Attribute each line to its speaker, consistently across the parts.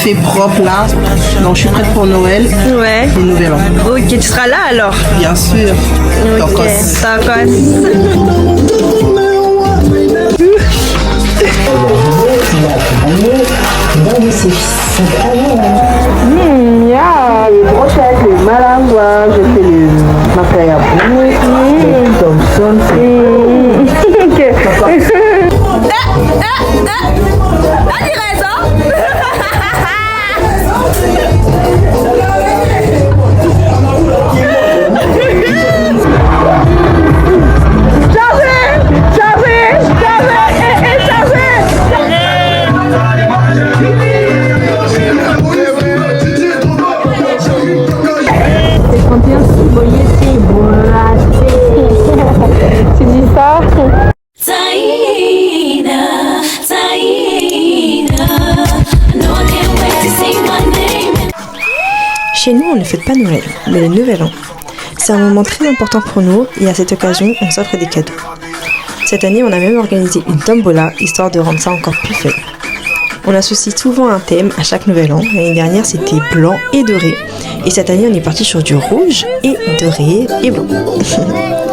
Speaker 1: fait propre là. Donc je suis prête pour Noël
Speaker 2: Ouais.
Speaker 1: et Nouvel An.
Speaker 2: Ok, tu seras là alors?
Speaker 1: Bien sûr.
Speaker 2: Ok, tacos.
Speaker 1: Yeah, les brochettes, les malangois, j'ai fait les macaya les Thompson.
Speaker 2: Ok. Tu dis ça?
Speaker 3: Chez nous, on ne fête pas Noël, mais le Nouvel An. C'est un moment très important pour nous et à cette occasion, on s'offre des cadeaux. Cette année, on a même organisé une tombola, histoire de rendre ça encore plus fun. On associe souvent un thème à chaque Nouvel An. L'année dernière, c'était blanc et doré. Et cette année, on est parti sur du rouge et doré et blanc.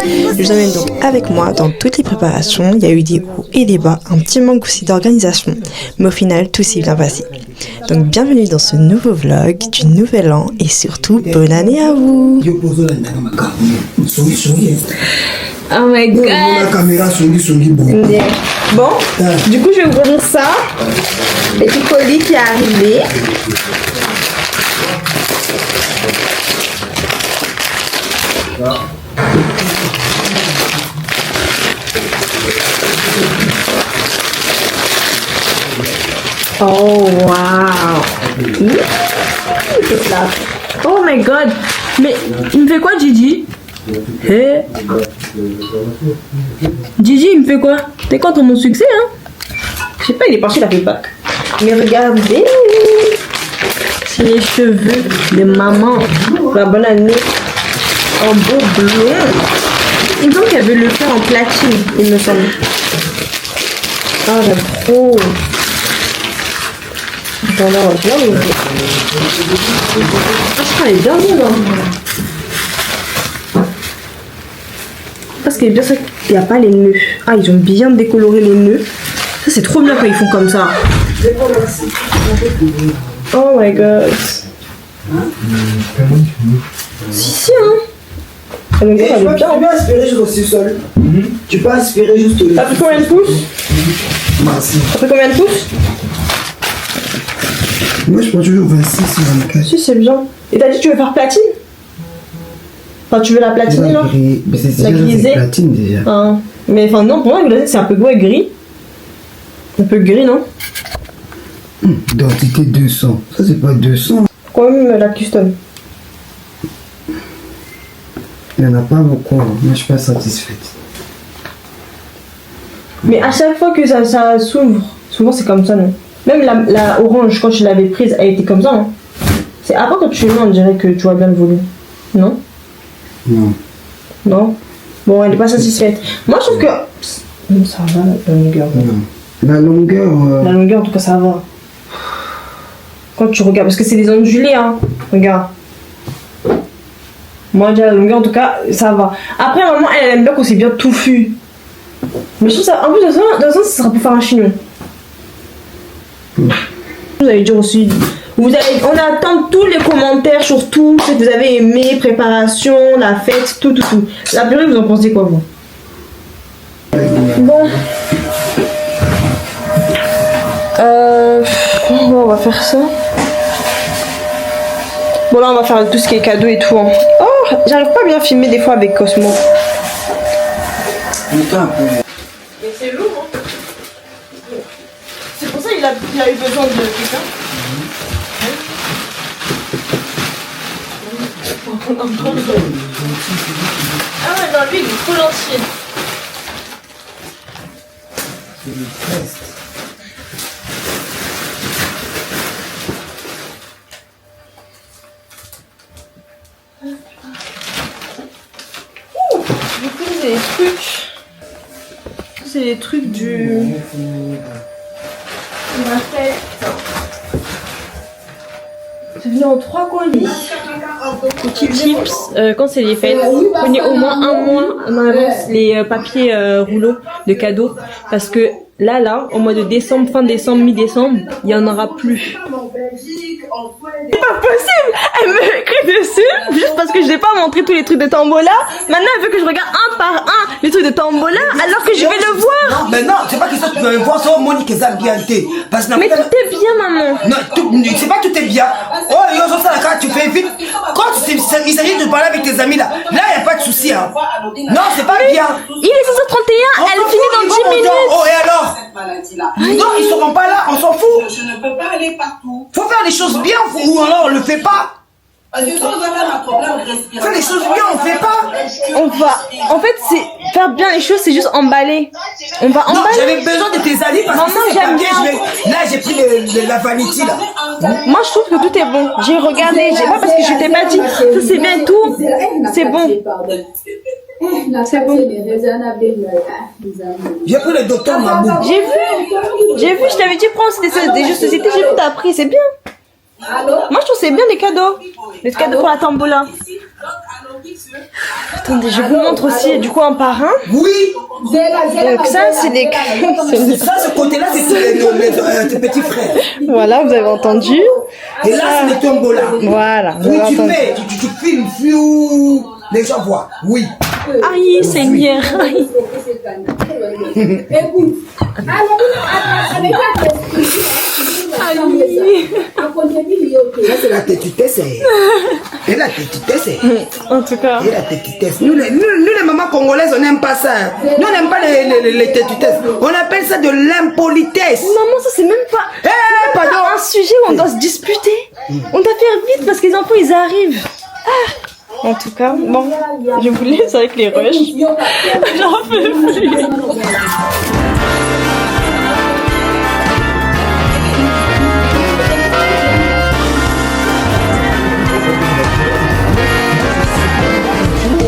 Speaker 3: Je vous emmène donc avec moi dans toutes les préparations. Il y a eu des hauts et des bas, un petit manque aussi d'organisation. Mais au final, tout s'est bien passé. Donc bienvenue dans ce nouveau vlog du Nouvel An et surtout, bonne année à vous!
Speaker 2: Oh my god! Bon, du coup, je vais ouvrir ça. Le petit colis qui est arrivé. Oh wow! Oh my god! Mais il me fait quoi, Gigi? Hey. Gigi, il me fait quoi? T'es contre mon succès, hein? Je sais pas, il est parti, il a fait bac. Mais regardez! C'est les cheveux de maman. La bonne année. En beau bleu. Il me semble qu'elle veut le faire en platine, il me semble. Ah, j'aime trop. Attends, là, on va bien l'ouvrir. Ah, je crois qu'elle est bien bonne, hein. Parce qu'il est bien ça qu'il n'y a pas les nœuds. Ah, ils ont bien décoloré les nœuds. Ça, c'est trop bien quand ils font comme ça. Oh my god. Si, hein. Donc, ça,
Speaker 4: Tu peux aspirer juste aussi seul. Tu peux aspirer juste.
Speaker 2: Ça fait combien de pouces?
Speaker 4: Merci.
Speaker 2: Ça fait combien de pouces?
Speaker 4: Moi, je prends toujours 26 sur 24.
Speaker 2: Si, c'est bien. Et t'as dit que tu veux faire platine? Enfin, tu veux la platiner, là?
Speaker 4: Mais c'est
Speaker 2: La
Speaker 4: déjà
Speaker 2: grisée.
Speaker 4: platine déjà.
Speaker 2: Ah. Mais enfin, non, pour moi, grisé, c'est un peu gris. Un peu gris, non?
Speaker 4: Densité 200. Ça, c'est pas 200.
Speaker 2: Pourquoi même la custom?
Speaker 4: Il n'y en a pas beaucoup. Hein. Moi, je suis pas satisfaite.
Speaker 2: Mais à chaque fois que ça s'ouvre, souvent c'est comme ça, non? Même la orange, quand je l'avais prise, elle était comme ça, hein? C'est après quand tu le mets, on dirait que tu vois bien le volume. Non?
Speaker 4: Non.
Speaker 2: Non? Bon, elle est pas satisfaite. Moi, je trouve que... Ça va, la longueur.
Speaker 4: Non. La longueur.
Speaker 2: La longueur, en tout cas, ça va. Quand tu regardes, parce que c'est des ondulés, hein. Regarde. Moi, déjà, la longueur, en tout cas, ça va. Après, maman, elle aime bien quand c'est bien touffu. Mais je trouve ça... En plus, dans un sens, ça sera pour faire un chignon. Vous allez dire aussi... on attend tous les commentaires sur tout ce que vous avez aimé, préparation, la fête, tout. La purée, vous en pensez quoi, vous? Bon. On va faire ça. Bon, là, on va faire tout ce qui est cadeau et tout. Hein. Oh, j'arrive pas à bien filmer des fois avec Cosmo. Mais c'est lourd, hein. C'est pour ça qu'il a eu besoin de quelqu'un. Ah ouais, non, lui, il est trop lancier. Du coup, c'est des trucs. C'est des trucs du. On a fait. mis en 3 colis. Petits tips, quand c'est les fêtes, prenez au moins un mois en avance les papiers rouleaux de cadeaux. Parce que là, au mois de décembre, fin décembre, mi-décembre, il n'y en aura plus. C'est pas possible! Elle me écrit dessus juste parce que je n'ai pas montré tous les trucs de Tombola. Maintenant, elle veut que je regarde un par un les trucs de Tombola alors que je vais le voir.
Speaker 4: Non, mais non, c'est pas que ça, tu vas voir ça, Monique, et ça bien été. Parce que
Speaker 2: Mais tout est bien, maman.
Speaker 4: non, c'est pas tout est bien. Oh, yo, ça, là, tu fais vite. Quand il s'agit de parler avec tes amis là, il n'y a pas de souci, hein. Non, c'est pas bien.
Speaker 2: Il est 16h31, elle finit dans 10 minutes.
Speaker 4: Oh, et alors? Non, ils seront pas là, on s'en fout.
Speaker 5: Je ne peux pas aller partout.
Speaker 4: Faut faire les choses bien, ou alors on le fait pas.
Speaker 5: Parce que si vous avez un problème respiratoire,
Speaker 4: Faire les choses bien, on fait pas.
Speaker 2: On va. En fait, c'est faire bien les choses, c'est juste emballer. On va
Speaker 4: Non,
Speaker 2: emballer.
Speaker 4: j'avais besoin de tes amis parce
Speaker 2: Maman,
Speaker 4: que c'est
Speaker 2: j'aime
Speaker 4: papier,
Speaker 2: bien.
Speaker 4: là j'ai pris la vanity là.
Speaker 2: Moi, je trouve que tout est bon. J'ai regardé, j'ai pas parce que je t'ai pas dit. Ça, c'est bien tout. C'est bon. C'est bon.
Speaker 4: J'ai pris le docteur Mabou.
Speaker 2: J'ai vu, je t'avais dit prends des jeux de société, j'ai vu, t'as pris, c'est bien. Moi, je trouve que c'est bien les cadeaux. Les cadeaux pour la Tombola. Attendez, je vous montre aussi du coup un par un.
Speaker 4: Oui.
Speaker 2: Donc ça, c'est des cadeaux.
Speaker 4: Ça, ce côté-là, c'est tes petits frères.
Speaker 2: Voilà, vous avez entendu.
Speaker 4: Et là, c'est le tombola.
Speaker 2: Voilà, vous
Speaker 4: Oui,
Speaker 2: avez
Speaker 4: tu
Speaker 2: entendu.
Speaker 4: fais, tu filmes, fiou. Les gens voient. Oui.
Speaker 2: Aïe, Seigneur. Aïe.
Speaker 4: Ça, c'est la tétutesse. Et la tétutesse.
Speaker 2: En tout cas.
Speaker 4: Et la tétutesse. Nous, les mamans congolaises, on n'aime pas ça. Nous, on n'aime pas les tétutesses. On appelle ça de l'impolitesse.
Speaker 2: Maman, ça c'est même pas.
Speaker 4: Eh, pardon.
Speaker 2: Un sujet où on doit se disputer. On doit faire vite parce que les enfants ils arrivent. Ah. En tout cas, bon, je vous laisse avec les rushs. J'en peux plus.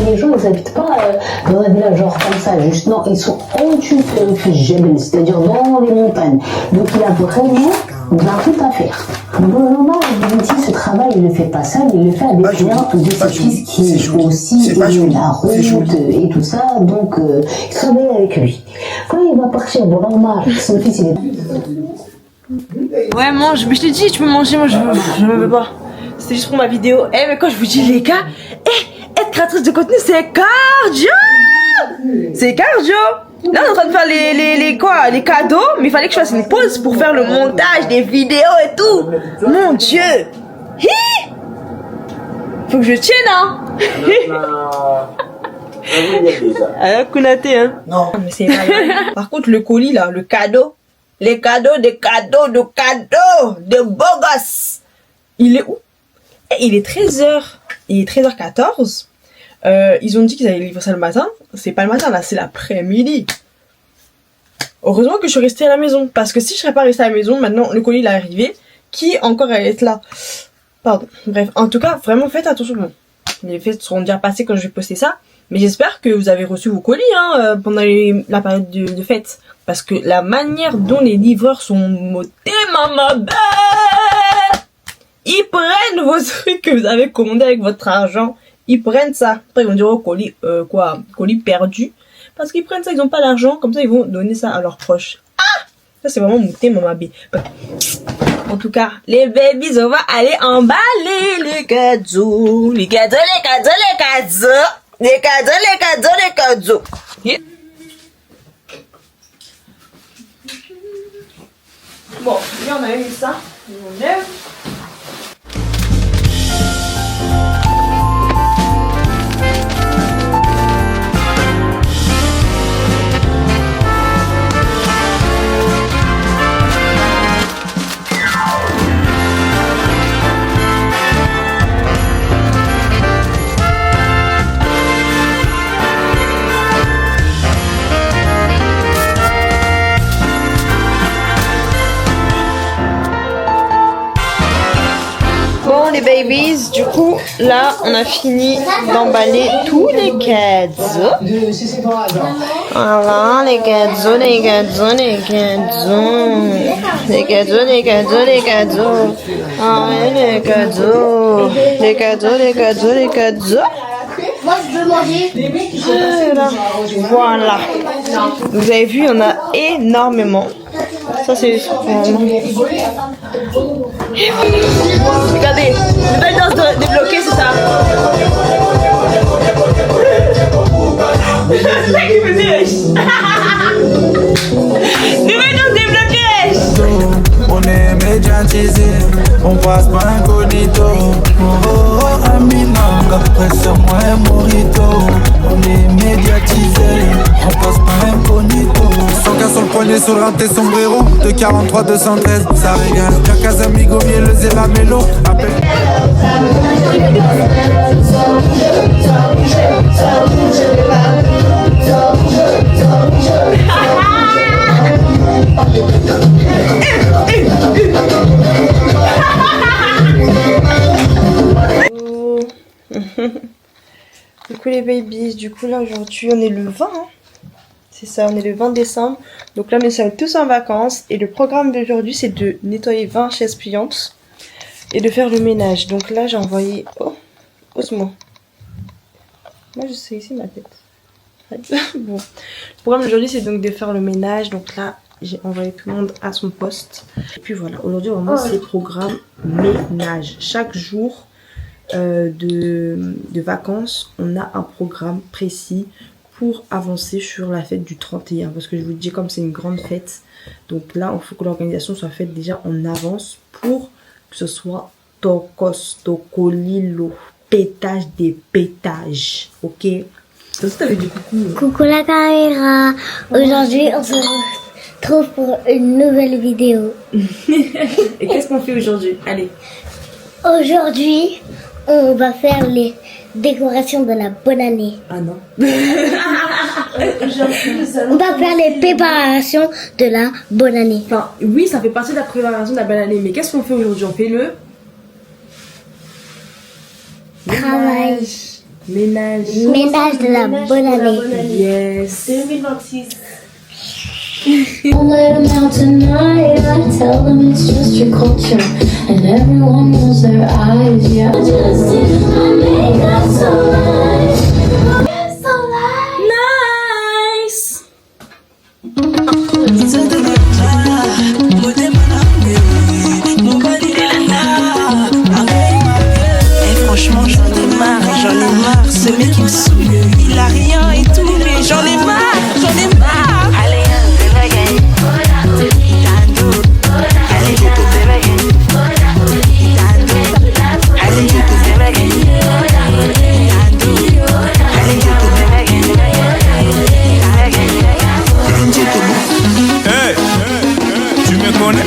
Speaker 6: Les gens, ils n'habitent pas dans un village genre comme ça, juste non, ils sont au-dessus de refuge Jebel, c'est-à-dire dans les montagnes. Donc il a vraiment bien tout à faire. Donc normalement, ce travail, il ne fait pas ça, il le fait avec clients de ses fils qui aussi aiment la route et tout ça, donc il travaille avec lui. Quand il va partir, bon, normal, son fils, il est...
Speaker 2: Ouais, mange, mais je te dis, tu peux manger, moi je veux pas. C'était juste pour ma vidéo. Eh, mais quand je vous dis les gars, être créatrice de contenu, c'est cardio! C'est cardio! Là, on est en train de faire les cadeaux, mais il fallait que je fasse une pause pour faire le montage des vidéos et tout. Mon Dieu! Hi! Faut que je tienne, hein? Alors, Kounaté, hein?
Speaker 4: Non.
Speaker 2: Mais c'est pas vrai. Par contre, le colis, là, le cadeau, les cadeaux, des cadeaux, de beaux gosses. Il est où? Il est 13h. Il est 13h14. Ils ont dit qu'ils allaient livrer ça le matin. C'est pas le matin, là, c'est l'après-midi. Heureusement que je suis restée à la maison. Parce que si je serais pas restée à la maison, maintenant, le colis, il est arrivé. Qui encore allait être là? Pardon. Bref, en tout cas, vraiment, faites attention. Bon, les fêtes seront déjà passées quand je vais poster ça. Mais j'espère que vous avez reçu vos colis hein, pendant la période de fête. Parce que la manière dont les livreurs sont motés, maman, ils prennent vos trucs que vous avez commandés avec votre argent. Ils prennent ça. Après, ils vont dire au colis, colis perdu. Parce qu'ils prennent ça, ils n'ont pas l'argent. Comme ça, ils vont donner ça à leurs proches. Ah! Ça, c'est vraiment mouté, maman B. En tout cas, les babies, on va aller emballer les cadeaux. Les cadeaux, les cadeaux, les cadeaux. Les cadeaux, les cadeaux, les cadeaux. Yeah. Bon, là, on a mis ça. On enlève. babies, du coup, là, on a fini d'emballer tous les cadeaux. Voilà, les cadeaux, les cadeaux, les cadeaux. Les cadeaux, les cadeaux, les cadeaux. Ah ouais, les cadeaux. Les cadeaux, les cadeaux, les cadeaux.
Speaker 7: Moi, je veux manger.
Speaker 2: Voilà. Vous avez vu, il y en a énormément. Ça, c'est... Regardez, nouvelle danse débloquée, c'est ça. C'est ça qui faisait. Nouvelle danse débloquée.
Speaker 8: On est médiatisé, on passe pas incognito. Oh, Aminanga, presse-moi un morito. On est médiatisé, on passe pas incognito. 100K sur le poignet, sur le rinté, sombrero. 243, 213, ça régale. La Casamigo, mielleuse et la mélo. Appelle.
Speaker 2: Du coup les babies, du coup là aujourd'hui on est le 20 hein. C'est ça, on est le 20 décembre. Donc là nous sommes tous en vacances. Et le programme d'aujourd'hui c'est de nettoyer 20 chaises pliantes et de faire le ménage. Donc là j'ai envoyé... Oh, Osmo. Moi je sais ici ma tête. Bon. Le programme d'aujourd'hui c'est donc de faire le ménage. Donc là j'ai envoyé tout le monde à son poste. Et puis voilà, aujourd'hui vraiment c'est programme ménage. Chaque jour de vacances, on a un programme précis pour avancer sur la fête du 31. Parce que je vous dis, comme c'est une grande fête, donc là il faut que l'organisation soit faite déjà en avance pour que ce soit tokos, tokolilo, pétage des pétages. Ok? Ça t'avais dit coucou.
Speaker 7: Coucou la caméra. Aujourd'hui, on se retrouve pour une nouvelle vidéo.
Speaker 2: Et qu'est-ce qu'on fait aujourd'hui? Allez.
Speaker 7: Aujourd'hui, on va faire les décorations de la bonne année.
Speaker 2: Ah non.
Speaker 7: On va faire les préparations de la bonne année.
Speaker 2: Enfin, oui, ça fait partie de la préparation de la bonne année. Mais qu'est-ce qu'on fait aujourd'hui? On fait le...
Speaker 7: Travail.
Speaker 2: Ménage.
Speaker 7: Ménage de la bonne année.
Speaker 2: Yes.
Speaker 7: 2026.
Speaker 9: Don't let them out tonight. I tell them it's just your culture, and everyone knows their eyes. Yeah, just in my makeup so nice, so
Speaker 2: Nice.
Speaker 10: Et franchement, j'en ai marre. Ce mec il me saoule, il a rien et tout, mais j'en ai marre. Allez,
Speaker 8: Hey, tu me connais?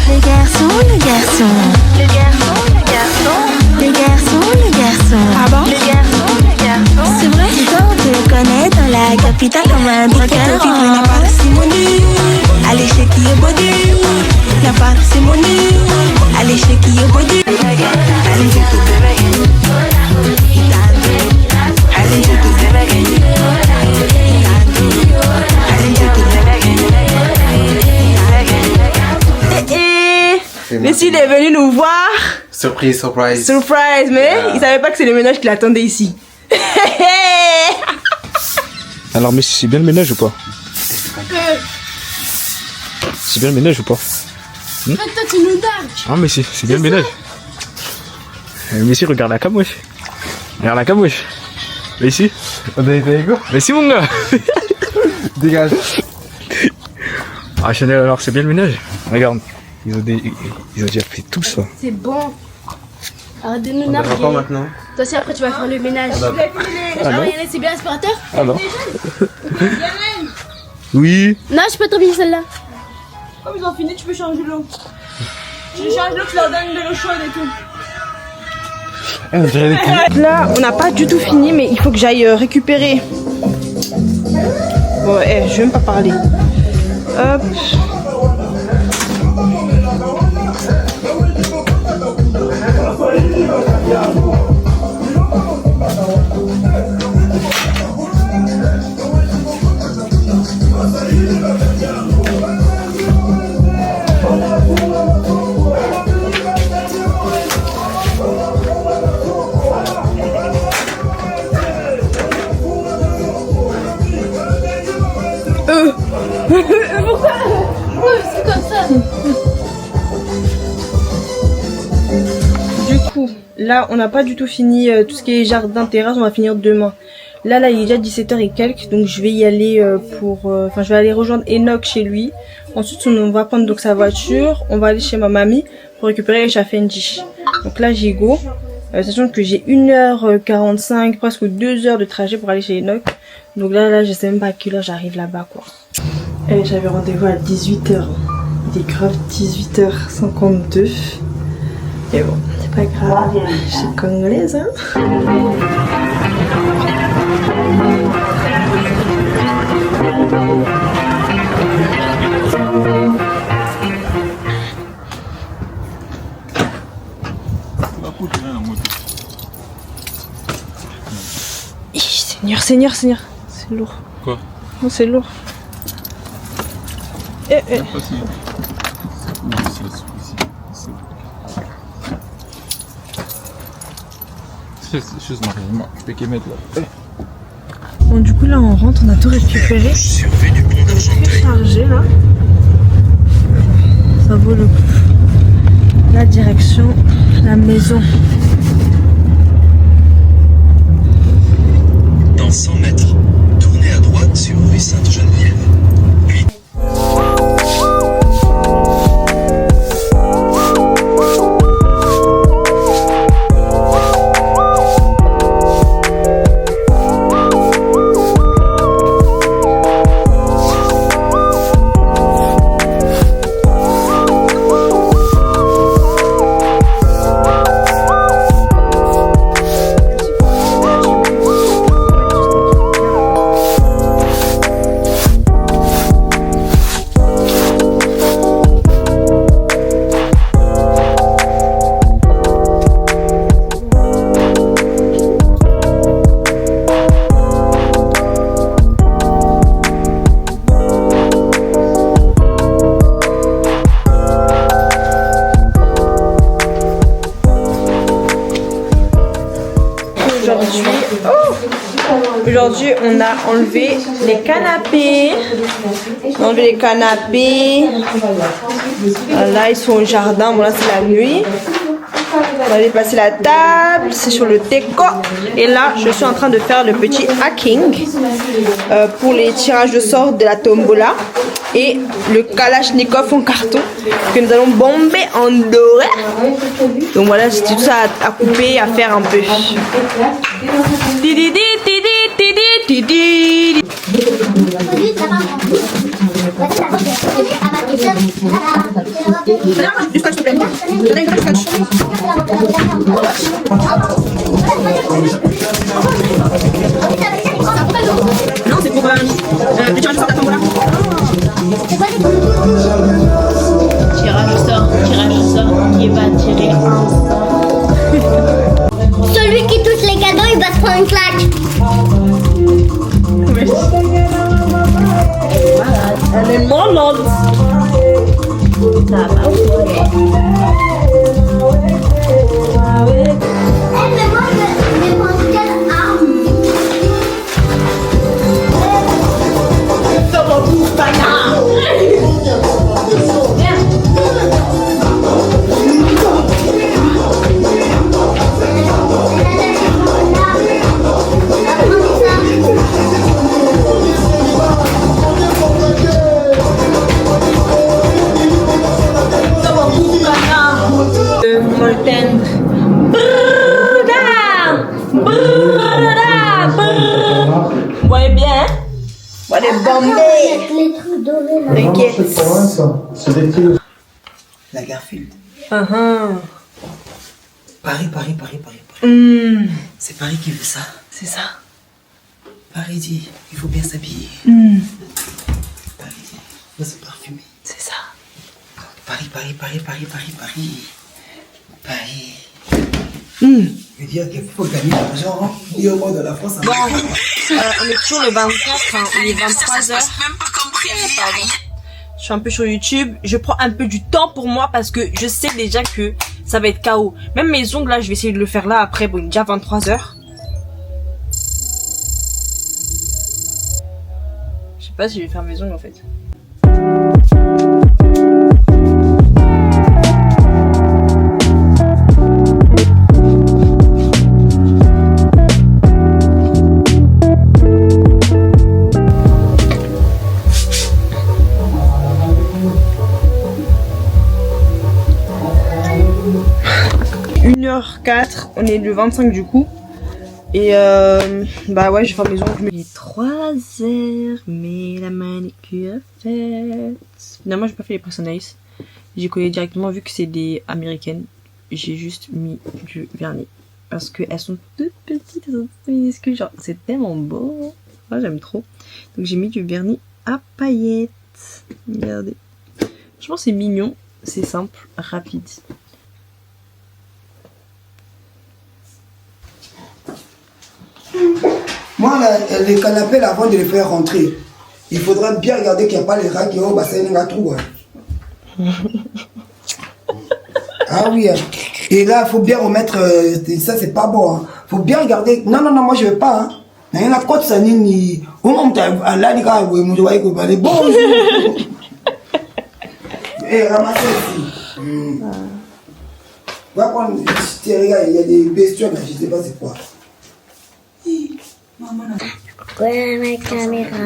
Speaker 9: Les garçons.
Speaker 10: Ah bon?
Speaker 9: C'est vrai? Toi, on te connaît dans la capitale comme un trucker.
Speaker 10: La parcimonie, allez chez qui est body. La parcimonie, allez chez qui est body.
Speaker 2: Messi il est venu nous voir.
Speaker 11: Surprise.
Speaker 2: Surprise, mais il savait pas que c'est le ménage qui l'attendait ici.
Speaker 12: Alors mais c'est bien le ménage ou pas? C'est bien le ménage ou pas?
Speaker 7: Toi, tu nous dardes.
Speaker 12: Ah mais c'est bien le ménage. Mais si, regarde la cam wesh. Regarde la cam wesh. Mais ici. Mais si mon gars.
Speaker 11: Dégage.
Speaker 12: Ah Chanel, alors c'est bien le ménage. Regarde. Ils ont déjà fait tout ça.
Speaker 7: C'est bon. Arrête de nous
Speaker 11: On va
Speaker 7: narguer.
Speaker 11: pas maintenant.
Speaker 7: Toi aussi, après, tu vas faire le ménage.
Speaker 12: Ah non.
Speaker 7: Yann, c'est bien l'aspirateur?
Speaker 12: Ah non. Oui.
Speaker 7: Non, je peux t'oublier celle-là.
Speaker 2: Comme ils ont fini, tu peux changer l'eau. Tu changes l'eau, tu leur donnes de l'eau chaude et tout. Là, on n'a pas du tout fini, mais il faut que j'aille récupérer. Bon, je vais même pas parler. Hop. Pourquoi? C'est comme ça. Du coup, là, on n'a pas du tout fini tout ce qui est jardin, terrasse, on va finir demain. Là, il est déjà 17h et quelques, donc je vais y aller je vais aller rejoindre Enoch chez lui. Ensuite, on va prendre donc sa voiture, on va aller chez ma mamie pour récupérer les Chafenji. Donc là, j'y go. Sachant que j'ai 1h45, presque 2 heures de trajet pour aller chez Enoch. Donc là, je sais même pas à quelle heure j'arrive là-bas, quoi. Et j'avais rendez-vous à 18h. Il est grave 18h52. Mais bon, c'est pas grave. Je suis congolaise, hein. Seigneur, c'est lourd.
Speaker 12: Quoi?
Speaker 2: Non, c'est lourd. Bon, du coup, là, on rentre, on a tout récupéré. C'est très chargé, là. Ça vaut le coup. La direction, la maison.
Speaker 13: Dans 100 mètres, tournez à droite sur rue Sainte-Geneviève. Puis...
Speaker 2: Aujourd'hui, on a enlevé les canapés. On a enlevé les canapés. Là, ils sont au jardin. Bon, là, c'est la nuit. On va déplacer la table. C'est sur le déco. Et là, je suis en train de faire le petit hacking pour les tirages de sort de la tombola. Et le kalachnikov en carton que nous allons bomber en doré. Donc voilà, c'est tout ça à couper, à faire un peu.
Speaker 10: Non, c'est pour le tirage de sort de la tombola. Tirage au sort, il va tirer un sort.
Speaker 7: Celui qui touche les cadeaux, il va se prendre une claque.
Speaker 2: Elle est malade.
Speaker 7: Ça va, mais moi, je vais prendre quelle arme?
Speaker 10: Ça va pour Pana.
Speaker 2: Molten. Vous voyez bien? On va les bomber.
Speaker 7: Les trucs dorés là.
Speaker 2: T'inquiète.
Speaker 4: La Garfield.
Speaker 2: Paris.
Speaker 4: C'est Paris qui veut ça.
Speaker 2: C'est ça.
Speaker 4: Paris dit, il faut bien s'habiller. Paris dit, il faut se parfumer.
Speaker 2: C'est ça.
Speaker 4: Paris. Je veux dire qu'il faut gagner de l'argent, et au moins de la France.
Speaker 2: Bon, on est toujours le 24, hein, il est 23h. Je suis un peu sur YouTube, je prends un peu du temps pour moi parce que je sais déjà que ça va être KO. Même mes ongles là, je vais essayer de le faire là après, bon il est déjà 23h. Je sais pas si je vais faire mes ongles en fait. 24, on est le 25 du coup. Et bah ouais, je vais faire mes ongles. Il est 3h, mais la manicure est faite. Finalement, j'ai pas fait les personnages. J'ai collé directement vu que c'est des américaines. J'ai juste mis du vernis. Parce qu'elles sont toutes petites, elles sont toutes minuscules. Genre, c'est tellement beau. Moi, j'aime trop. Donc, j'ai mis du vernis à paillettes. Regardez. Franchement, c'est mignon. C'est simple, rapide.
Speaker 4: Moi, les canapés, là, avant de les faire rentrer, il faudra bien regarder qu'il n'y a pas les rats qui ont au bassin d'un trou. Ah oui. Et là, il faut bien remettre. Ça, c'est pas bon. Il faut bien regarder. Non, moi, je ne veux pas. Il y a quoi de ça, ni. Au moment où tu as là, les gars, vous voyez que vous allez bon. Et ramassez ici. Va prendre. Il y a des bestioles là, je ne sais pas c'est quoi.
Speaker 7: Voilà ma caméra.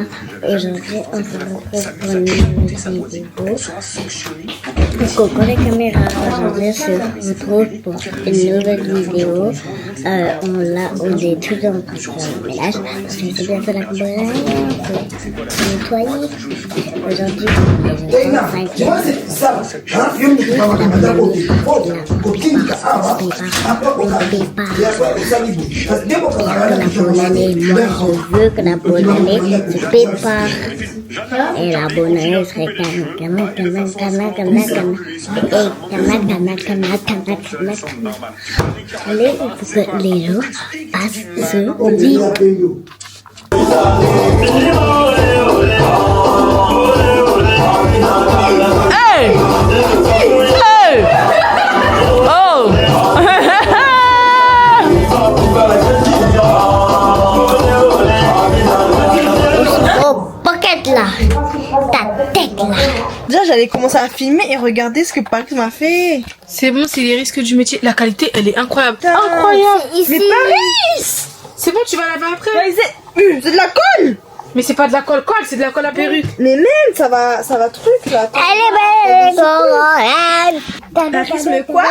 Speaker 7: Aujourd'hui, on se retrouve pour une nouvelle vidéo. Coucou les caméras. Aujourd'hui, on se retrouve pour une nouvelle vidéo. On est toujours en train de faire le ménage. Parce que c'est bientôt la caméra. On peut nettoyer. Aujourd'hui, on est je veux que la bonne année se prépare. Et la bonne année serait allez, il faut que les jours passent ce vite.
Speaker 2: Hey! Hey! Oh!
Speaker 7: Là, ta tête là.
Speaker 2: Déjà j'allais commencer à filmer et regarder ce que Paris m'a fait.
Speaker 14: C'est bon, c'est les risques du métier. La qualité elle est incroyable.
Speaker 2: Incroyable. Mais Paris,
Speaker 14: c'est bon, tu vas laver après.
Speaker 2: C'est de la colle.
Speaker 14: Mais c'est pas de la colle, c'est de la colle à perruque.
Speaker 2: Mais même ça va truc là.
Speaker 7: Elle est belle.
Speaker 2: Paris me quoi?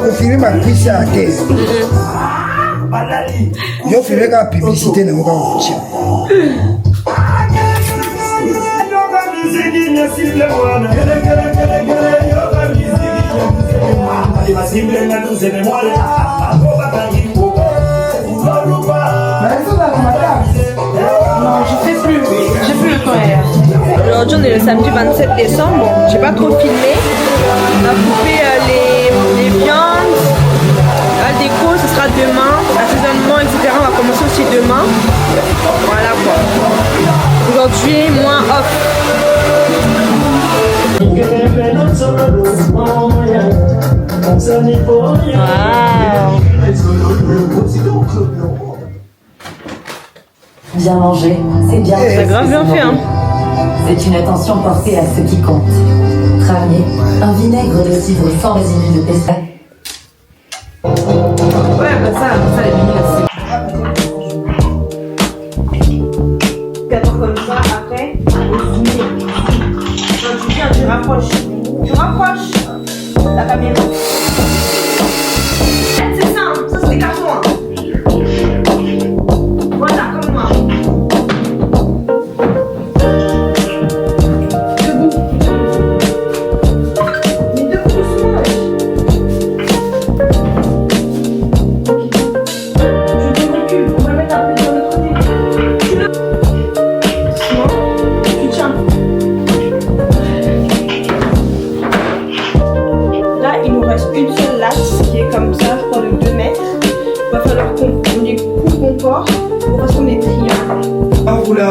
Speaker 4: Confirmer ma prise à terre. Yo fais la publicité dans mon cas.
Speaker 2: Non, je fais plus le temps hier. Aujourd'hui on est le samedi 27 décembre. Bon, j'ai pas trop filmé. On a coupé les viandes. La déco ce sera demain. L'assaisonnement etc. On va commencer aussi demain. Voilà quoi. Aujourd'hui moins off.
Speaker 15: Bien manger, c'est bien.
Speaker 2: C'est grave bien fait hein.
Speaker 15: C'est une attention portée à ce qui compte. Ramier, un vinaigre de cidre sans résidus de pestade.
Speaker 2: Ouais, bah ça les mini là c'est. D'abord comme ça, après, au zoomer. Quand tu viens, tu rapproches. La caméra. C'est simple, ça c'est carton. Voilà, comme moi. Debout. Mais debout, doucement. Une seule latte qui est comme ça, je crois de 2 mètres. Il va falloir qu'on les coupe encore pour façon des triangles.
Speaker 4: Ah, vous la.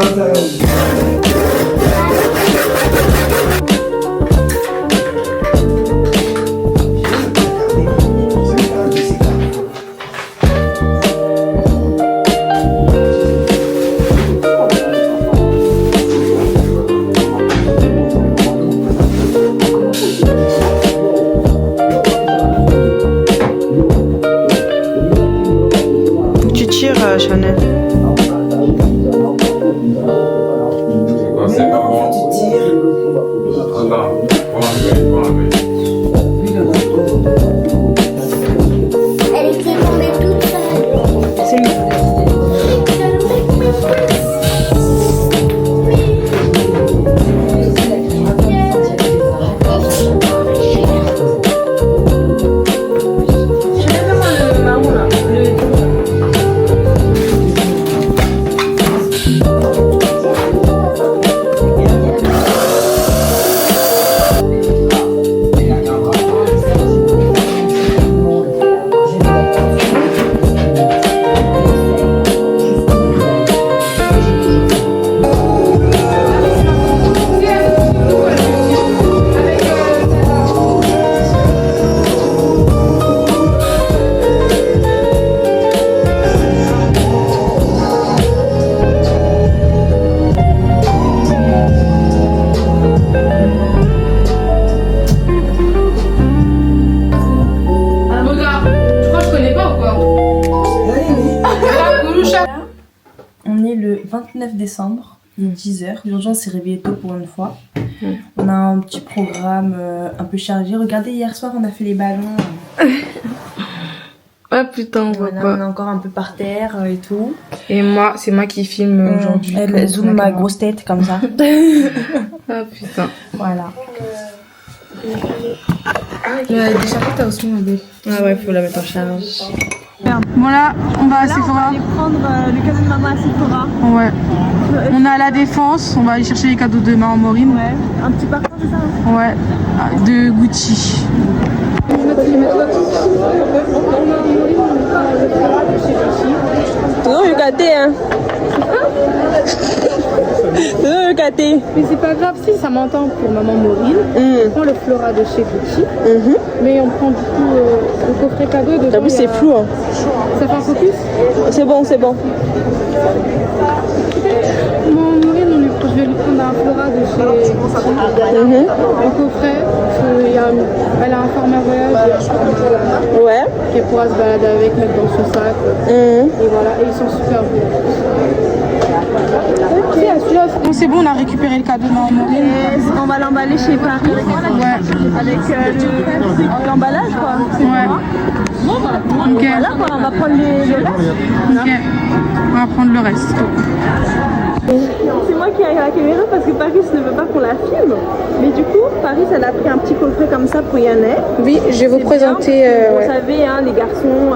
Speaker 2: Chanel.
Speaker 11: C'est pas bon.
Speaker 16: 29 décembre, il est 10h. Aujourd'hui, on s'est réveillé tôt pour une fois. On a un petit programme un peu chargé. Regardez, hier soir, on a fait les ballons.
Speaker 14: Ah putain, on voit pas.
Speaker 16: On est encore un peu par terre et tout.
Speaker 14: Et moi, c'est moi qui filme aujourd'hui.
Speaker 16: Elle zoome ma grosse tête comme ça.
Speaker 14: Ah putain.
Speaker 16: Voilà.
Speaker 14: Décharger ta Osmo, ma belle.
Speaker 2: Ah ouais, faut la mettre en charge.
Speaker 14: Bon là, on va à Sephora.
Speaker 2: On va aller prendre le cadeau de maman à Sephora.
Speaker 14: Ouais. On est à la Défense, on va aller chercher les cadeaux de maman Maureen.
Speaker 2: Ouais. Un petit parfum, c'est ça?
Speaker 14: Ouais. De Gucci.
Speaker 2: Toujours le gâté, hein. Toujours le gâté.
Speaker 14: Mais c'est pas grave si ça m'entend pour maman Maureen. On prend le Flora de chez Gucci. Mais on prend du coup le coffret cadeau de.
Speaker 2: En plus c'est flou, hein.
Speaker 14: Ça fait un focus?
Speaker 2: C'est bon, c'est bon.
Speaker 14: Maman Maureen, je vais lui prendre un Flora de chez Gucci. Un coffret. Elle a un format voyage.
Speaker 2: Ouais.
Speaker 14: Qu'elle pourra se balader avec, mettre dans son sac. Et voilà, et ils sont super beaux. Bon, c'est bon, on a récupéré le cadeau de maman Maureen.
Speaker 2: On va l'emballer chez Paris.
Speaker 14: Ouais.
Speaker 2: Avec l'emballage, quoi.
Speaker 14: Ouais.
Speaker 2: Ok. Voilà, quoi, on va prendre le reste.
Speaker 14: Ok. On va prendre le reste.
Speaker 2: C'est moi qui ai la caméra parce que Paris ne veut pas qu'on la filme. Mais du coup, Paris, elle a pris un petit coffret comme ça pour Yannet.
Speaker 14: Oui, je vais vous présenter.
Speaker 2: Vous savez, hein, les garçons.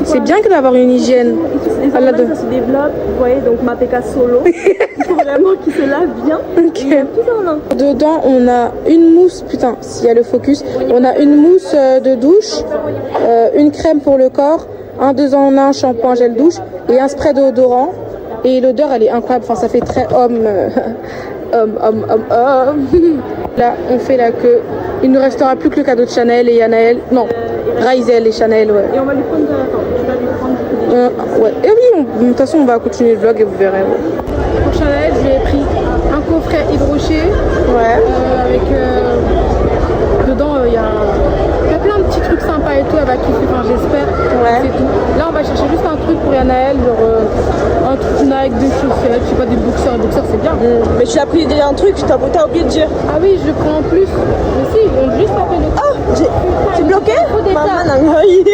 Speaker 14: C'est bien que d'avoir une hygiène.
Speaker 2: Les ça se développe. Vous voyez, donc Mateka Solo. Il faut vraiment qu'il se lave bien.
Speaker 14: Ok.
Speaker 2: Tout
Speaker 14: dedans, on a une mousse. Putain, s'il y a le focus. On a une mousse de douche, une crème pour le corps, un 2 en 1 shampoing gel douche et un spray déodorant. Et l'odeur, elle est incroyable. Enfin, ça fait très homme. Là, on fait la queue. Il ne restera plus que le cadeau de Chanel et Yanaël. Non, Raizel et Chanel, ouais.
Speaker 2: Et on va lui prendre tu vas lui prendre
Speaker 14: ouais. Et oui, de toute façon, on va continuer le vlog et vous verrez. Ouais. Pour Chanel, j'ai pris un coffret Yves Rocher.
Speaker 2: Ouais.
Speaker 14: Avec. Dedans, il y a plein de petits trucs sympas et tout. Elle va kiffer, enfin, j'espère.
Speaker 2: Ouais.
Speaker 14: C'est tout. Là, on va chercher juste un truc pour Yanaël, genre un truc Nike, des chaussettes, je sais pas, des boxers. Les boxers, c'est bien.
Speaker 2: Mais tu as pris déjà un truc, t'as oublié de dire.
Speaker 14: Ah oui, je prends en plus. Mais si, ils ont juste tapé le.
Speaker 2: Ah, j'ai bloqué. Maman n'a rien.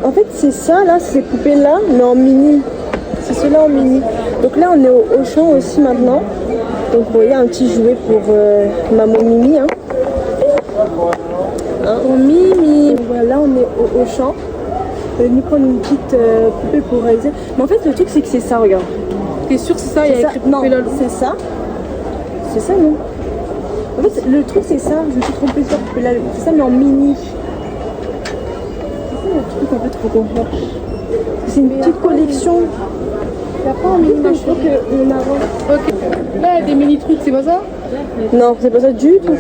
Speaker 2: En fait, c'est ça là, ces poupées là, mais en mini. C'est ceux-là en mini. Donc là, on est au Auchan aussi maintenant. Donc vous voyez un petit jouet pour maman Mimi. Hein. Pour Mimi. Voilà, on est au Auchan. On est venu prendre une petite poupée pour réaliser. Mais en fait, le truc, c'est que c'est ça, regarde.
Speaker 14: T'es sûr que c'est ça? Il y a écrit
Speaker 2: non,
Speaker 14: poupée lol.
Speaker 2: c'est ça. C'est ça, non? En fait, le truc, c'est ça. Je me suis trompée sur poupée là. C'est ça, mais en mini. C'est ça le truc, en fait, faut qu'on cherche. C'est une petite collection. Il n'y a pas un mini, je crois qu'on a.
Speaker 14: Ok. Là, il y a des mini trucs, c'est pas ça?
Speaker 2: Non, c'est pas ça du tout.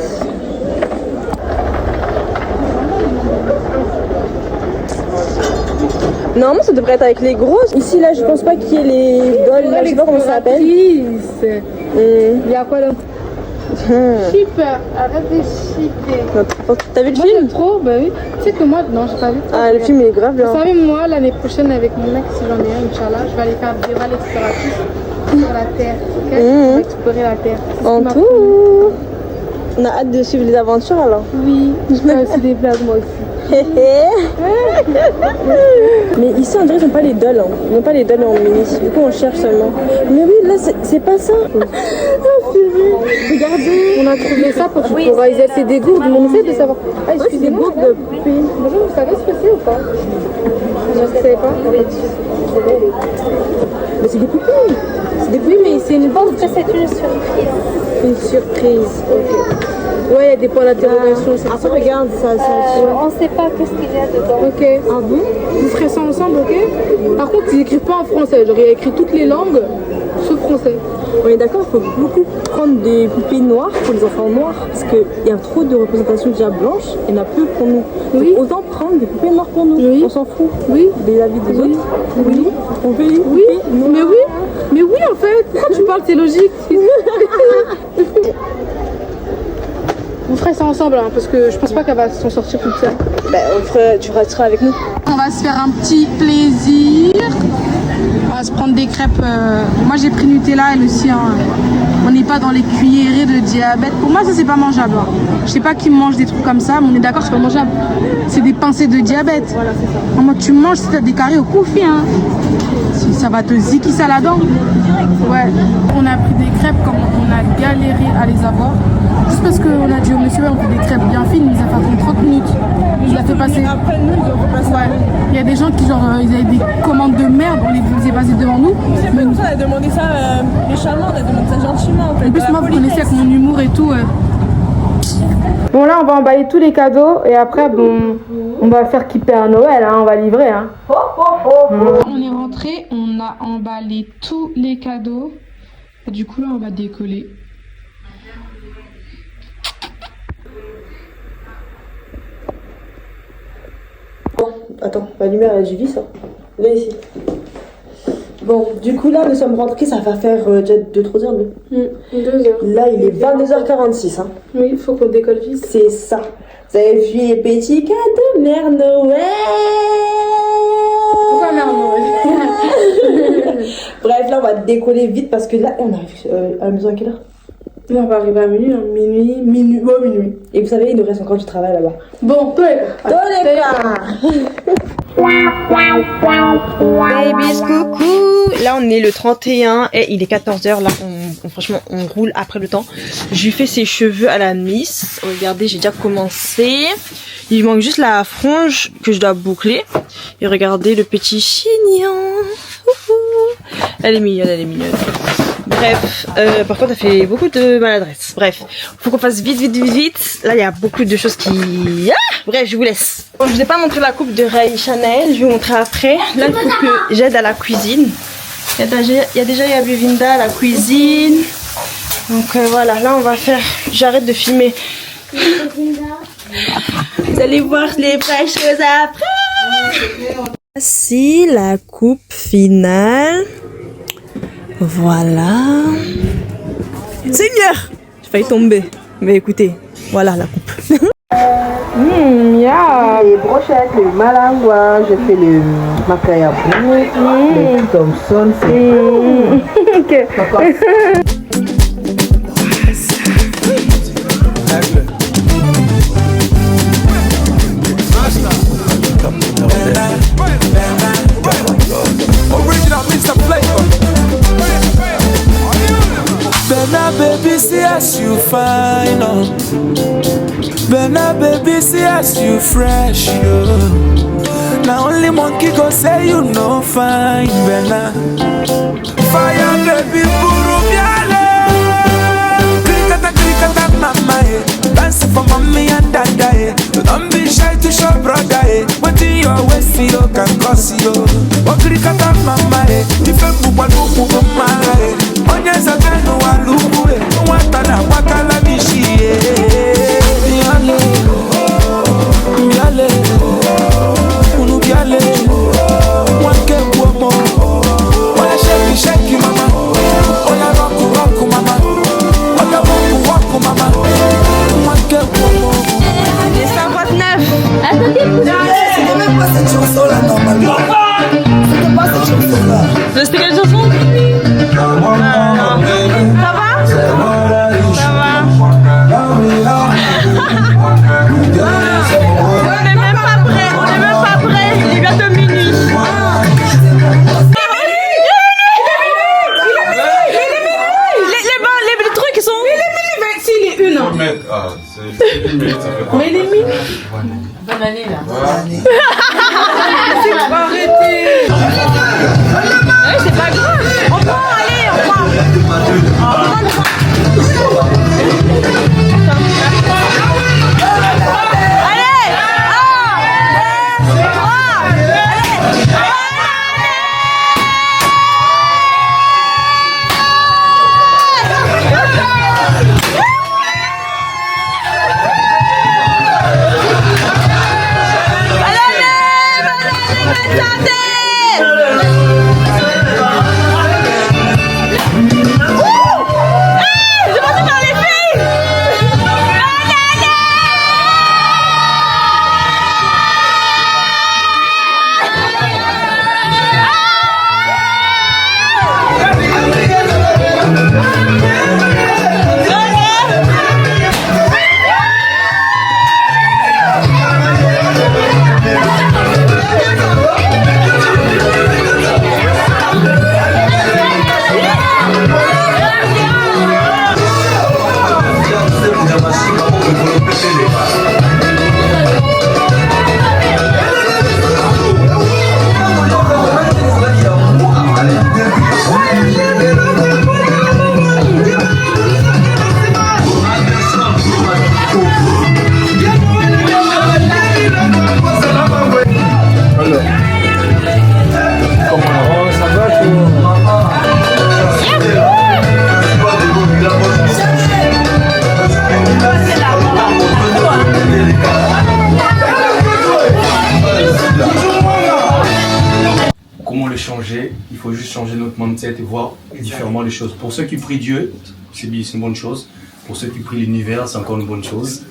Speaker 2: Normalement, ça devrait être avec les grosses. Ici, là, je pense pas qu'il y ait les dolls. Là, je sais pas comment ça s'appelle.
Speaker 14: Il y a quoi là? Super, arrête de chiper.
Speaker 2: T'as vu le
Speaker 14: film? Moi, trop, bah oui. Tu sais que moi, non, j'ai pas vu.
Speaker 2: Ah, le film il est grave bien.
Speaker 14: Vous savez, moi, l'année prochaine, avec mon mec, si j'en ai un, Inch'Allah, je vais aller faire des râles exploratrices sur la Terre. Ok, on va explorer la Terre.
Speaker 2: En tout. On a hâte de suivre les aventures alors.
Speaker 14: Oui, je fais aussi des blagues moi aussi.
Speaker 2: Mais ici, on dirait qu'ils n'ont pas les dolls. Hein. Ils n'ont pas les dolls en mini. Du coup, on cherche seulement. Mais oui, là, c'est pas ça.
Speaker 14: Regardez. On a trouvé ça pour Raizel. C'est des gourdes. On essaie de savoir. Ah, excusez-moi.
Speaker 2: Des gourdes de poupées.
Speaker 14: Bonjour, vous savez ce que c'est ou pas? Je ne savais pas.
Speaker 2: Mais c'est des poupées. C'est des poupées, mais c'est une
Speaker 7: pense que c'est une surprise.
Speaker 2: Une surprise, ok. Ouais, il y a des points d'interrogation. Après, regarde, ça.
Speaker 7: On ne sait pas qu'est-ce qu'il y a dedans.
Speaker 14: Ok. Ah bon? Vous ferez ça ensemble, ok? Par contre, ils n'écrivent pas en français. Genre, il y a écrit toutes les langues, sauf français.
Speaker 2: On est d'accord, il faut beaucoup prendre des poupées noires pour les enfants noirs. Parce qu'il y a trop de représentations déjà blanches, il y en a peu pour nous.
Speaker 14: Oui.
Speaker 2: Donc, autant prendre des poupées noires pour nous.
Speaker 14: Oui.
Speaker 2: On s'en fout.
Speaker 14: Oui.
Speaker 2: Des avis des autres. Oui. On fait les
Speaker 14: oui. Mais oui. Mais oui, en fait. Quand tu parles, c'est logique. ferait ça ensemble, hein, parce que je pense pas qu'elle va s'en sortir toute seule.
Speaker 3: Bah, tu resteras avec nous.
Speaker 14: On va se faire un petit plaisir. On va se prendre des crêpes. Moi j'ai pris Nutella, elle aussi. Hein. On n'est pas dans les cuillerées de diabète. Pour moi ça c'est pas mangeable. Hein. Je sais pas qui mange des trucs comme ça, mais on est d'accord c'est pas mangeable. C'est des pincées de diabète. Voilà, c'est ça. Moi tu manges si t'as des caries au coufi. Hein. Si ça va te ziki ça la dent. Ouais. On a pris des crêpes comme on a galéré à les avoir. Juste parce qu'on a dit au monsieur on fait des crêpes bien fines, mais ça fait attendre 30 minutes. Il a fait passer. Après nous, ils ont fait passer. Ouais. Il y a des gens qui genre ils avaient des commandes de merde, on les faisait passer devant nous.
Speaker 16: Mais nous, on a demandé ça méchamment, on a demandé ça gentiment. En
Speaker 14: plus, moi, vous connaissez avec mon humour et tout. Bon, là, on va emballer tous les cadeaux et après, bon, on va faire kipper à Noël, hein, on va livrer. Hein. On est rentré, on a emballé tous les cadeaux. Du coup, là, on va décoller.
Speaker 2: Bon, attends, la lumière elle a du vis, hein. Là ici. Bon, du coup là nous sommes rentrés, ça va faire déjà 2-3 heures.
Speaker 14: 2 heures.
Speaker 2: Là il est 22h46. Hein.
Speaker 14: Oui, il faut qu'on décolle vite.
Speaker 2: C'est ça. Vous avez vu les petits cadeaux, Mère Noël.
Speaker 14: Pourquoi Mère Noël?
Speaker 2: Bref, là on va décoller vite parce que là on arrive à la maison à quelle heure?
Speaker 14: On va arriver à minuit, hein. minuit.
Speaker 2: Et vous savez, il nous reste encore du travail là-bas.
Speaker 14: Bon, tous les cas.
Speaker 2: Babies, coucou. Là, on est le 31 et il est 14h. Là, franchement, on roule après le temps. Je lui fais ses cheveux à la Miss. Regardez, j'ai déjà commencé. Il manque juste la frange que je dois boucler. Et regardez le petit chignon. Elle est mignonne, elle est mignonne. Bref, par contre, elle fait beaucoup de maladresse. Bref, faut qu'on fasse vite. Là, il y a beaucoup de choses qui... Ah, bref, je vous laisse. Bon, je vous ai pas montré la coupe de Ray Chanel. Je vais vous montrer après. Là, il faut que j'aide à la cuisine. Il y a déjà Yabuvinda à la cuisine. Donc voilà, là, on va faire... J'arrête de filmer. Vous allez voir les vraies choses après. Voici la coupe finale. Voilà. Seigneur, j'ai failli tomber. Mais écoutez, voilà la coupe.
Speaker 1: Les brochettes, les malangouas, j'ai fait le macaya les Thompson, c'est
Speaker 8: Bena baby, see as you fine, oh. Bena baby, see as you fresh, yo. Now only monkey go say you no fine, Bena. Fire baby, buru biale. Krikata, mama, eh. Dance for mommy and dada, eh. Don't be shy to show brother, eh. What in your waist, you can cause you. Oh, krikata, mama, eh. If you want to mama, eh. Onyeza beno walubu e Mwatana wakala mishi e Miale Miale Unu biale Mwanke kuomo Oya shake mama Oya roku mama Oya woku mama Mwanke kuomo
Speaker 2: Les 59.
Speaker 4: Attendez, c'était même pas cette chanson là normalement. C'était pas cette chanson là.
Speaker 2: C'était quelle chanson? Ça va? Ça va. On n'est même pas prêt, il est bientôt minuit. Les trucs sont...
Speaker 14: Il est une. Mais il est minuit.
Speaker 5: Bonne année là.
Speaker 14: C'est pas arrêter.
Speaker 2: C'est pas grave. On prend, allez, on prend.
Speaker 17: mindset et voir différemment les choses. Pour ceux qui prient Dieu, c'est une bonne chose. Pour ceux qui prient l'univers, c'est encore une bonne chose.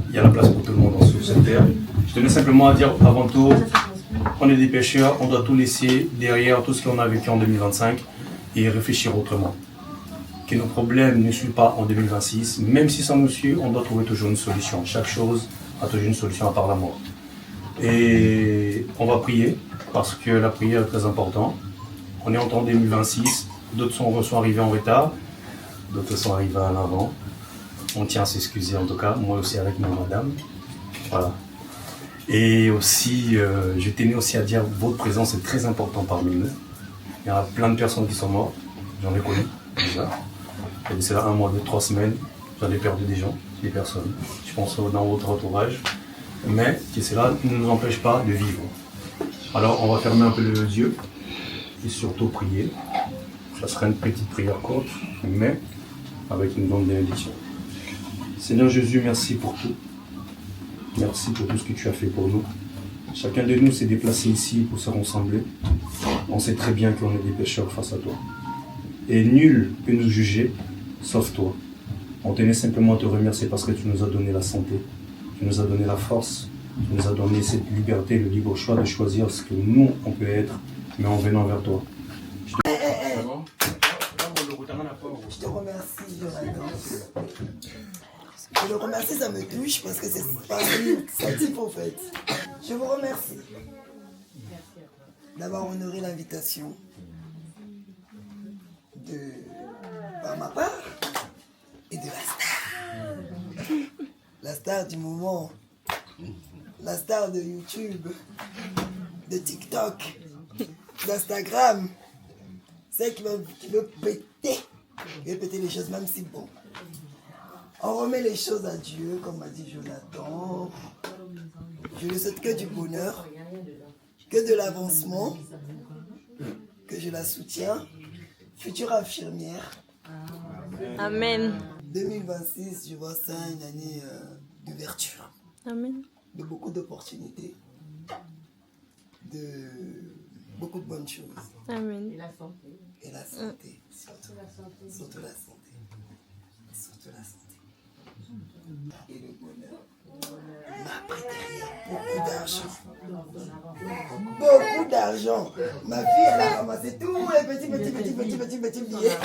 Speaker 17: Il y a la place pour tout le monde sur cette terre. Je tenais simplement à dire avant tout, on est des pécheurs, on doit tout laisser derrière, tout ce qu'on a vécu en 2025 et réfléchir autrement. Que nos problèmes ne suivent pas en 2026, même si ça nous suit, on doit trouver toujours une solution. Chaque chose a toujours une solution à part la mort. Et on va prier, parce que la prière est très importante. On est en 2026, d'autres sont arrivés en retard, d'autres sont arrivés en avant. On tient à s'excuser en tout cas, moi aussi avec ma madame. Voilà. Et aussi, je tenais aussi à dire, votre présence est très importante parmi nous. Il y a plein de personnes qui sont mortes, j'en ai connu déjà. Et c'est là 1 mois, 2, 3 semaines, j'en ai perdu des gens, des personnes. Je pense dans votre entourage. Mais que cela ne nous empêche pas de vivre. Alors on va fermer un peu les yeux et surtout prier. Ça sera une petite prière courte, mais avec une grande bénédiction. Seigneur Jésus, merci pour tout. Merci pour tout ce que tu as fait pour nous. Chacun de nous s'est déplacé ici pour se rassembler. On sait très bien qu'on est des pécheurs face à toi. Et nul peut nous juger, sauf toi. On tenait simplement à te remercier parce que tu nous as donné la santé. Tu nous as donné la force, tu nous as donné cette liberté, le libre choix de choisir ce que nous, on peut être, mais en venant vers toi.
Speaker 4: Je te remercie, Jonathan. Je le remercie, ça me touche parce que c'est pas ça type en fait. Je vous remercie d'avoir honoré l'invitation par ma part et de la star. La star du moment, la star de YouTube, de TikTok, d'Instagram, celle qui veut péter les choses, même si bon. On remet les choses à Dieu, comme m'a dit Jonathan. Je ne souhaite que du bonheur, que de l'avancement, que je la soutiens. Future infirmière.
Speaker 2: Amen.
Speaker 4: 2026, je vois ça une année d'ouverture.
Speaker 2: Amen.
Speaker 4: De beaucoup d'opportunités. De beaucoup de bonnes choses.
Speaker 2: Amen.
Speaker 4: Et la santé. Et la santé. Surtout la santé. Surtout la santé. Surtout la santé. Et le bonheur. M'a prêté beaucoup d'argent. Beaucoup d'argent. Ma fille, elle a ramassé tous les petits billets.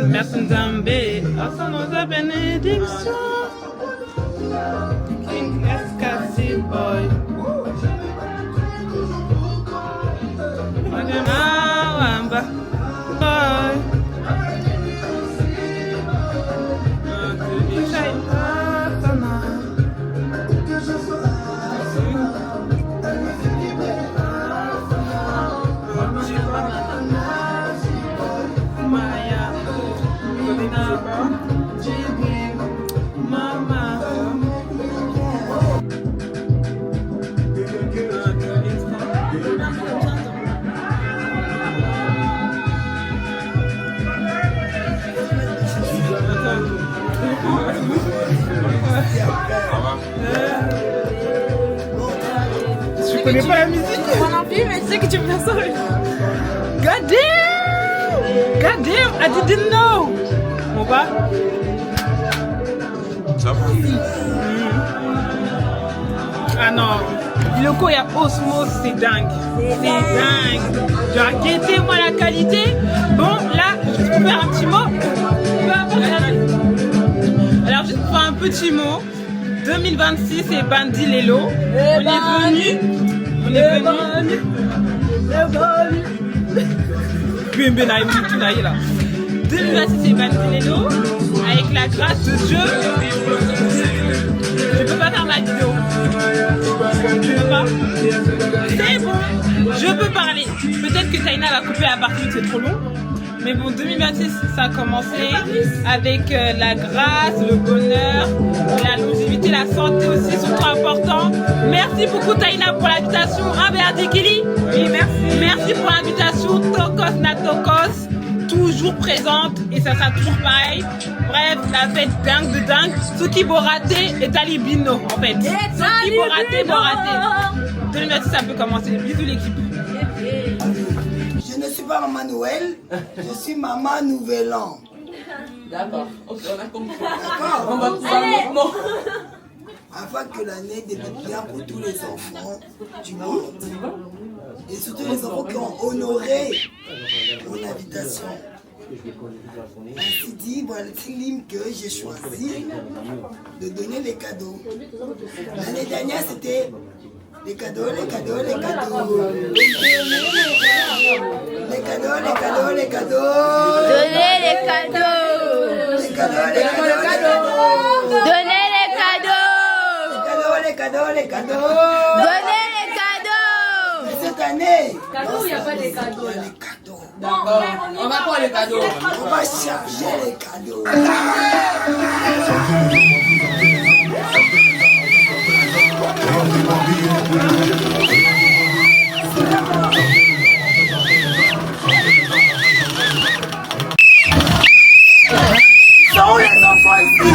Speaker 10: Merci Nzambe, asa bénédiction. King SKC boy. Wamba boy. Je connais pas la musique. Moi non plus, mais tu sais que tu me fais ça. God damn! God damn! I didn't know! On va? Ça va? Ah non. Loco, il y a Osmos, c'est dingue. C'est dingue. Genre, guettez-moi la qualité. Bon, là, je vais faire un petit mot. Alors, juste pour un petit mot. 2026 c'est Bandi Lelo. On est venu. On est venu. 2026 c'est Bandi Lelo. Avec la grâce de Dieu. Je peux pas faire ma vidéo. Je peux pas. C'est bon. Je peux parler. Peut-être que Taina va couper à partir où c'est trop long. Mais bon, 2026, ça a commencé avec la grâce, le bonheur, la longévité, la santé aussi sont trop importants. Merci beaucoup Taina pour l'invitation. Aberdikili. Oui, merci. Merci pour l'invitation. Tokos Natokos, toujours présente et ça sera toujours pareil. Bref, la fête dingue de dingue. Suki Boraté et Talibino en fait. Suki Boraté, Boraté. 2026, ça peut commencer. Bisous l'équipe.
Speaker 4: Je ne suis pas Maman Noël, je suis Maman Nouvel An.
Speaker 5: D'accord, ok, on a compris.
Speaker 4: D'accord.
Speaker 5: On va pouvoir maintenant.
Speaker 4: Afin que l'année débute bien pour tous les enfants du monde. Et surtout les enfants qui ont honoré mon invitation. Ainsi dit, voilà le film que j'ai choisi de donner les cadeaux. L'année dernière, c'était les cadeaux, les cadeaux, les cadeaux. Les cadeaux, les cadeaux, les cadeaux.
Speaker 9: Donnez les cadeaux.
Speaker 4: Les cadeaux, les cadeaux, les cadeaux.
Speaker 9: Donnez les cadeaux.
Speaker 4: Les cadeaux, les cadeaux.
Speaker 9: Donnez les cadeaux.
Speaker 4: Mais cette année,
Speaker 5: Cadeaux ou il n'y a pas des cadeaux là?
Speaker 4: les cadeaux.
Speaker 5: D'accord. On va quoi les cadeaux?
Speaker 4: On va charger les cadeaux. Sont les enfants ici?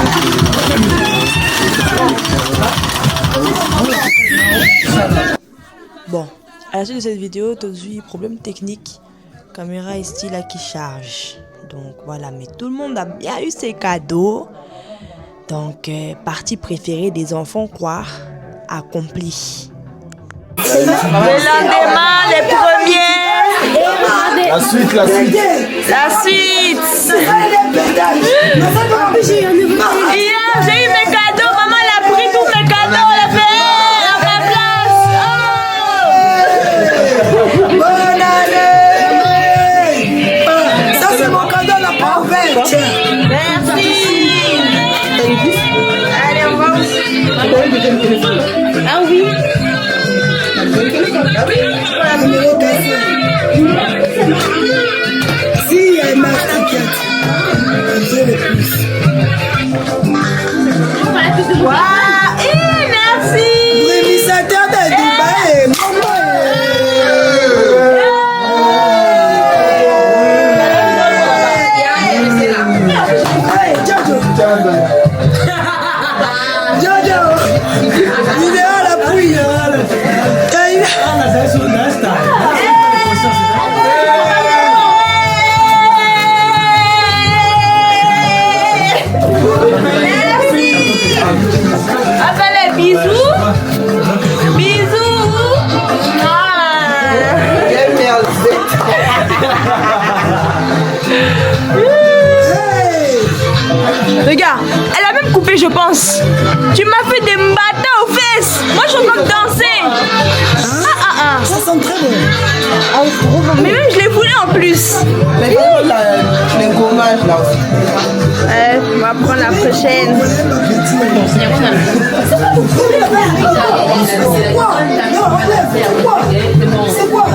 Speaker 3: Bon, à la suite de cette vidéo, tu as eu problème technique. Caméra ici là qui charge. Donc voilà, mais tout le monde a bien eu ses cadeaux. Donc, partie préférée des enfants, quoi, accompli.
Speaker 9: Le lendemain, les premiers.
Speaker 11: La suite, la suite.
Speaker 9: La suite. Hier, j'ai eu mes cadeaux. Maman, elle a pris tous mes cadeaux. Elle a fait à ma place. Oh.
Speaker 4: Si, il y a une marque, t'inquiète. J'ai le plus.
Speaker 2: Waouh, merci.
Speaker 4: Réalisateur de Dubaï, maman. Jojo, il est à la pouille.
Speaker 2: Appelez bisous. Bisous. Regarde, elle a même coupé, je pense. Tu m'as fait des matins aux fesses. Moi, je suis en train de danser.
Speaker 4: Ça sent très bon.
Speaker 2: Mais même, je l'ai voulu en plus.
Speaker 1: Mais les gommages là aussi.
Speaker 2: On va prendre la prochaine.
Speaker 4: C'est quoi?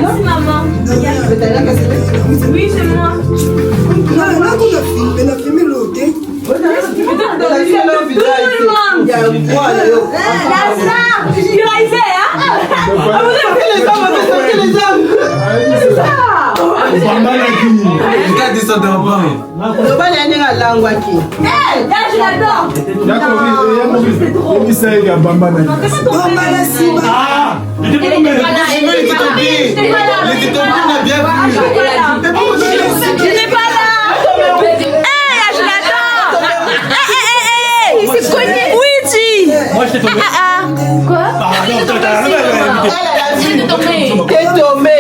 Speaker 2: Merci maman. Oui, c'est moi.
Speaker 4: Non, on a filmé l'autre.
Speaker 17: Moi je t'ai tombé.
Speaker 2: Quoi?
Speaker 1: T'es tombé.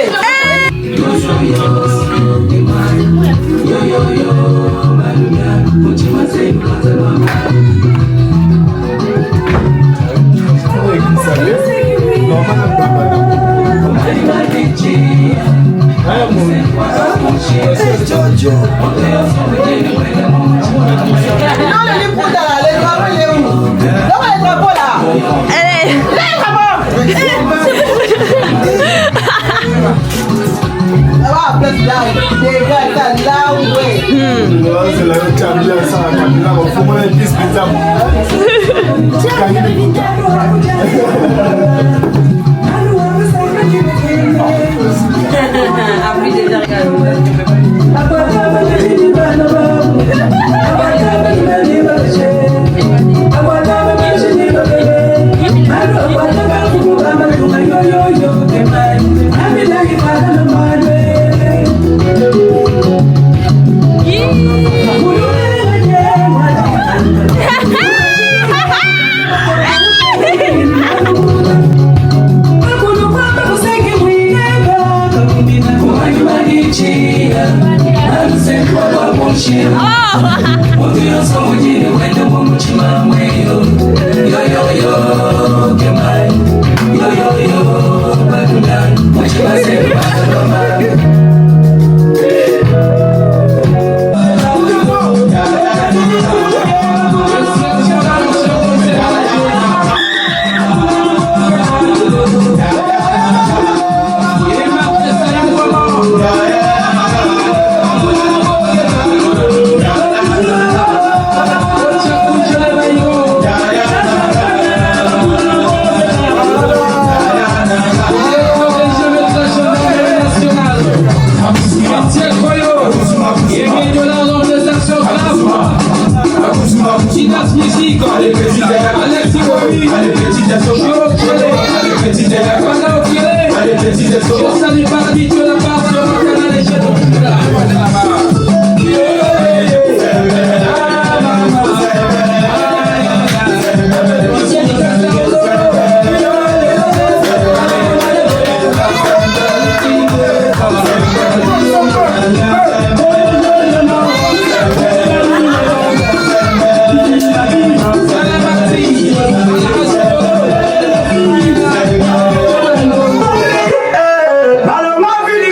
Speaker 8: Alors ma vie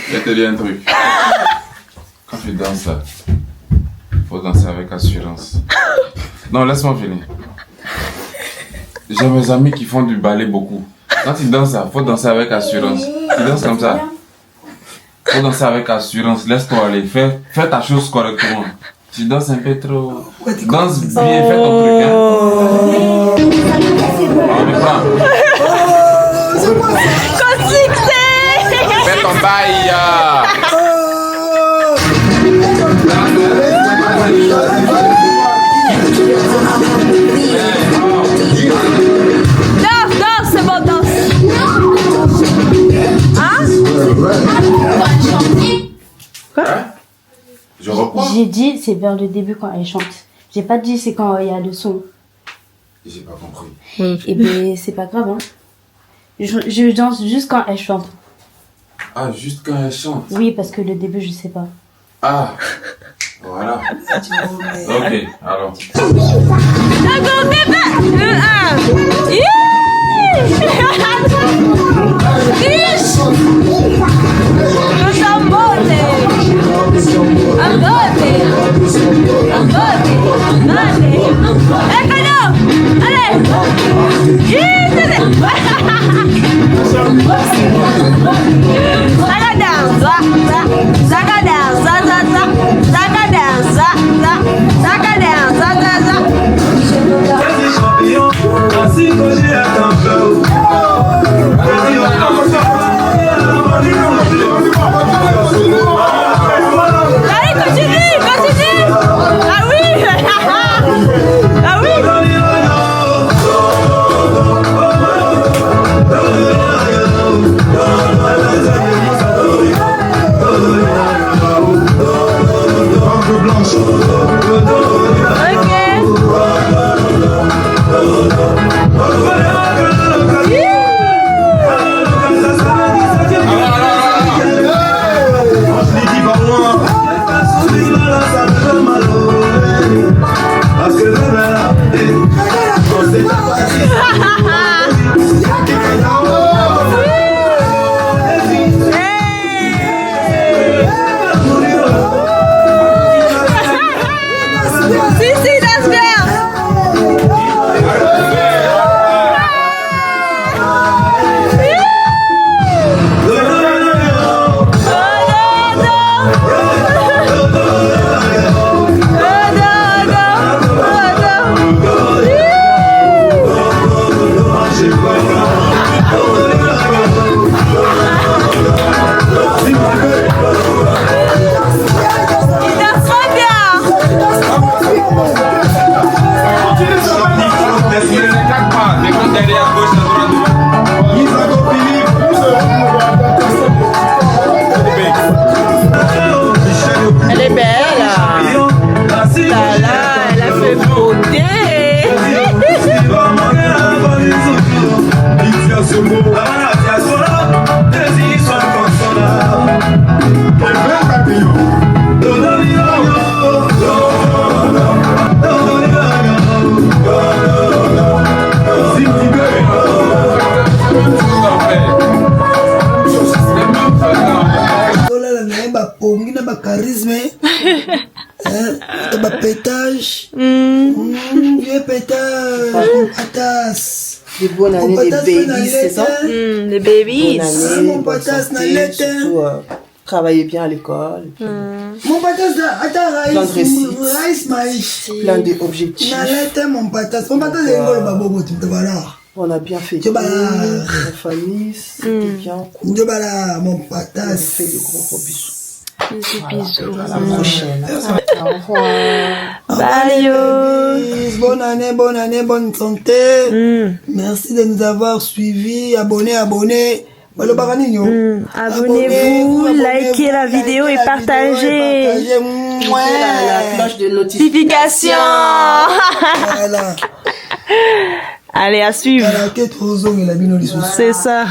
Speaker 18: Je vais te dire un truc. Quand tu danses là, faut danser avec assurance. Non, laisse-moi finir. J'ai mes amis qui font du ballet beaucoup. Quand ils dansent là, faut danser avec assurance. Tu danses comme ça. Faut danser avec assurance. Laisse-toi aller. Fais ta chose correctement. Tu danses un peu trop. Danse bien, fais ton truc. Hein. On me prend. Fais ton bail.
Speaker 2: Danse, c'est bon, danse. Hein?
Speaker 18: Quoi? Je reprends.
Speaker 7: J'ai dit c'est vers le début quand elle chante. J'ai pas dit c'est quand il y a le son.
Speaker 18: J'ai pas compris.
Speaker 7: Et ben c'est pas grave. Hein. Je danse juste quand elle chante.
Speaker 18: Ah, juste quand elle chante.
Speaker 7: Oui, parce que le début je sais pas.
Speaker 18: Ah, voilà. Ok, alors.
Speaker 4: Charisme, pétage, vieux pétage, mon patas.
Speaker 1: Des bonnes années, des babies, c'est ça?
Speaker 2: Les babies.
Speaker 4: Mon patas,
Speaker 1: surtout travailler bien à l'école.
Speaker 4: Mon patas, attends, rice, maïs.
Speaker 1: Plein d'objectifs.
Speaker 4: Mon patas, voilà.
Speaker 1: On a bien fait. La famille, c'était bien.
Speaker 4: Mon patas.
Speaker 1: On fait de gros bisous.
Speaker 3: Bisous.
Speaker 1: À la prochaine.
Speaker 3: Au revoir. Bye yo.
Speaker 4: Bonne année, bonne santé. Merci de nous avoir suivis. Abonnez.
Speaker 3: Abonnez-vous, likez la vidéo et partagez.
Speaker 1: La cloche de
Speaker 3: Notification.
Speaker 4: Voilà.
Speaker 3: Allez, à suivre. C'est ça.